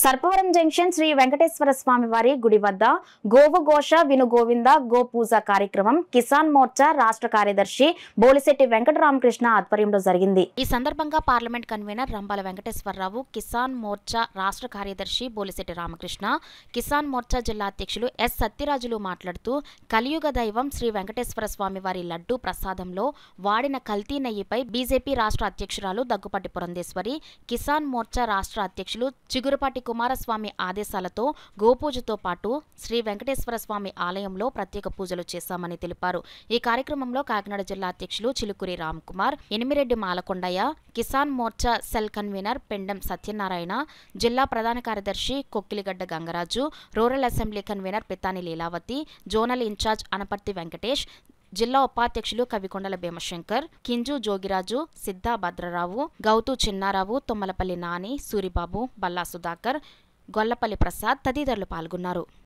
Sarpavaram junction Shri Venkateswara స్వామి వారి గుడి వద్ద గోవు ఘోష విను గోవింద గో పూజ కార్యక్రమం కిసాన్ మోర్చా రాష్ట్ర కార్యదర్శి బోలిశెట్టి వెంకటరామకృష్ణ ఆధ్వర్యంలో జరిగింది. ఈ సందర్భంగా పార్లమెంట్ కన్వీనర్ రంబాల వెంకటేశ్వరరావు, కిసాన్ మోర్చా రాష్ట్ర కార్యదర్శి బోలిశెట్టి రామకృష్ణ, కిసాన్ మోర్చా జిల్లా అధ్యక్షులు ఎస్ సత్యరాజులు మాట్లాడుతూ కలియుగ దైవం శ్రీ వెంకటేశ్వర స్వామి వారి లడ్డూ ప్రసాదంలో వాడిన కల్తీ నెయ్యిపై బీజేపీ రాష్ట్ర అధ్యక్షురాలు దగ్గుపాటి పురంధేశ్వరి, కిసాన్ మోర్చా రాష్ట్ర అధ్యక్షులు చిగురుపాటి కుమారస్వామి ఆదేశాలతో గోపూజతో పాటు శ్రీ వెంకటేశ్వర స్వామి ఆలయంలో ప్రత్యేక పూజలు చేశామని తెలిపారు. ఈ కార్యక్రమంలో కాకినాడ జిల్లా అధ్యక్షులు చిలుకూరి రామ్కుమార్, ఎనిమిరెడ్డి మాలకొండయ్య, కిసాన్ మోర్చా సెల్ కన్వీనర్ పెండం సత్యనారాయణ, జిల్లా ప్రధాన కార్యదర్శి Kokkiligadda Gangaraju, rural assembly convener Pitani Leelavathi, zonal in charge Anaparthi Venkatesh, జిల్లా ఉపాధ్యక్షులు కవికొండల భీమశంకర్, కింజు జోగిరాజు, సిద్ధా భద్రరావు, గౌతు చిన్నారావు, తొమ్మలపల్లి నాని, సూరిబాబు, బల్లా సుధాకర్, గొల్లపల్లి ప్రసాద్ తదితరులు పాల్గొన్నారు.